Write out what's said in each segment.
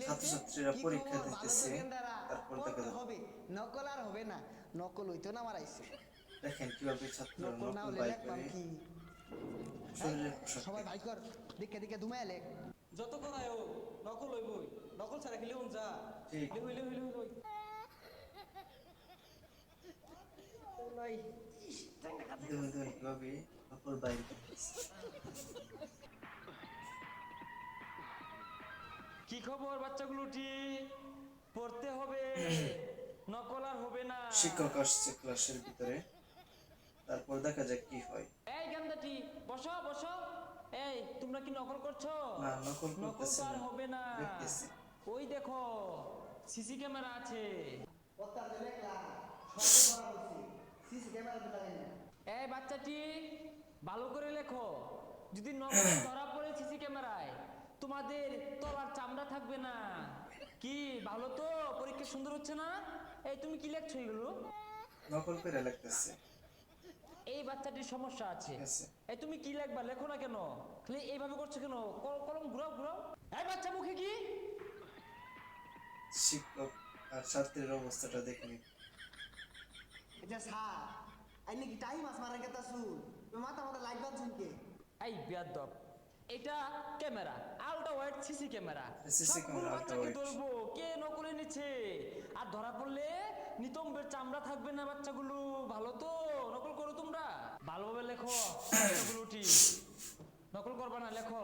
ছাত্রছাত্রীরা কি পরীক্ষা খবর? ভালো তো দিতেছে। গেন্দারা? তারপর দেখা পড়তে যাবে, হবে, নকল আর হবে না। নকল হইতো না আমার আইছে। দেখেন কিভাবে ছাত্ররা নকল না নকল হলে বাই লেখবাম করে কি? এই শরীরের পোশাকে। সবাই ভাই কর, দেখে দেখে ধুমায় লেখ। যত করায় হোক নকল হইবই। নকল ছাড়া খেলে যা ঠিক, লে হইলে হইলে হইল নাই। দেখুন দেখুন কিভাবে নকল বাইর করতেছে। কি খবর বাচ্চাগুলোটি? পড়তে হবে, নকল আর হবে না। শিক্ষক আসছে ক্লাসের ভিতরে, তারপর দেখা যাক কি হয়। এই গান্দাটি, বসো বসো। এই তোমরা কি নকল করছো? না, নকল নকল তো করতেছে আর না, হবে না। দেখতেছি। ওই দেখো, সিসি ক্যামেরা আছে। পড়তে যে লেখলাম, সব তো করা হইছে। সিসি ক্যামেরা তো লাগাই না। এই বাচ্চাটি, ভালো করে লেখো। যদি নকল ধরা পড়ে সিসি ক্যামেরায়, তোমাদের তলার চামড়া থাকবে না। কি ভালো তো? পরীক্ষা সুন্দর হচ্ছে না? এই তুমি কি লেখছো এগুলো? নকল করে লাগতেছে, এই বাচ্চাটির সমস্যা আছে। ঠিক আছে। এই তুমি কি লেখবা, লেখো না কেন? খালি এইভাবে করছো কেন? কলম ঘুরাও ঘুরাও। এই বাচ্চা মুখে কি? শিক্ষক আর ছাত্রের অবস্থাটা দেখে নিন। এটা স্যার, আই নাকি টাইম আস মারা গেতা শুন। মাথা মাথা লাইট বাজছেন কে? এই বিয়াদব, এটা camera, ultra wide CC camera. CC সবগুলো ক্যামেরা আল্ট্রা বাচ্চাকে ওয়াইড। ধরবো, কে নকলে নিচ্ছে। আর ধরা পড়লে নিতম্বের চামড়া থাকবে না বাচ্চাগুলো। ভালো তো? নকল করো তোমরা, ভালোভাবে লেখো। বাচ্চাগুলো ঠিক নকল করবা না, লেখো।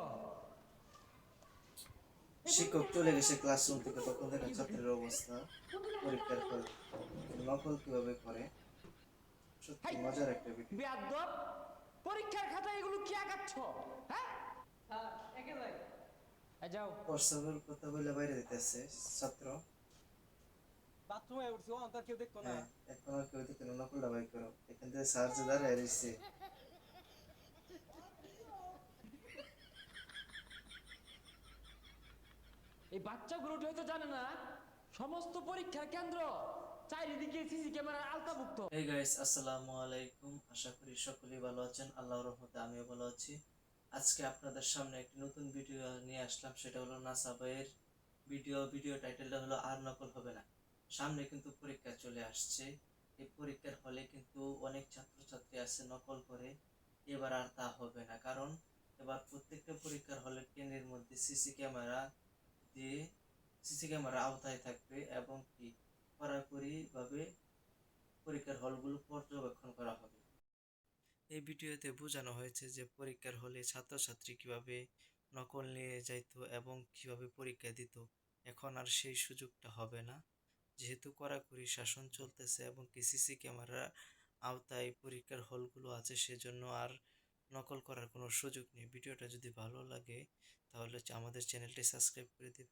শিক্ষক চলে গেছে ক্লাসরুম থেকে, তখন দেখেন ছাত্রের অবস্থা, পরীক্ষার ফল। নকল কিভাবে করে, সত্যি হাই মজার একটা ভিডিও। বিয়াদব, পরীক্ষার খাতায় এগুলো কি আঁকাচ্ছ? হ্যাঁ একে যাই। যাও। হোয়াটসঅ্যাপের কথা বলে বাইরে দিতেছে ছাত্র। বাথরুমে উঠছি, ও তার কেউ দেখতো না। হ্যাঁ, এখন আর কেউ দেখে না, নকলটা বাই করো। এখান থেকে স্যার যে দাঁড়ায় রয়েছে, এই বাচ্চাগুলোটি হয়তো জানে না, সমস্ত পরীক্ষার কেন্দ্র চারিদিকে সিসি ক্যামেরার আওতাভুক্ত। এই গাইস, আসসালামু আলাইকুম। আশা করি সকলেই ভালো আছেন, আল্লাহর রহমতে আমিও ভালো আছি। আজকে আপনাদের সামনে একটি নতুন ভিডিও নিয়ে আসলাম, সেটা হলো নাসা বইয়ের ভিডিও টাইটেলটা হলো আর নকল হবে না। সামনে কিন্তু পরীক্ষা চলে আসছে। এই পরীক্ষার হলে কিন্তু অনেক ছাত্রছাত্রী আছে নকল করে। এবার আর তা হবে না, কারণ এবার প্রত্যেকটা পরীক্ষার হলের কেন্দ্রের মধ্যে দিয়ে সিসি ক্যামেরা আওতায় থাকবে, এবং কি কড়াকড়ি ভাবে পরীক্ষার হলগুলো পর্যবেক্ষণ করা হবে। এই ভিডিওতে বোঝানো হয়েছে যে পরীক্ষার হলে ছাত্রছাত্রী কিভাবে নকল নিয়ে যাইতো এবং কিভাবে পরীক্ষা দিত। এখন আর সেই সুযোগটা হবে না, যেহেতু কড়াকড়ি শাসন চলতেছে এবং কি সিসি ক্যামেরার আওতায় পরীক্ষার হলগুলো আছে, সেজন্য আর নকল করার কোনো সুযোগ নেই। ভিডিওটা যদি ভালো লাগে তাহলে আমাদের চ্যানেলটি সাবস্ক্রাইব করে দিবেন।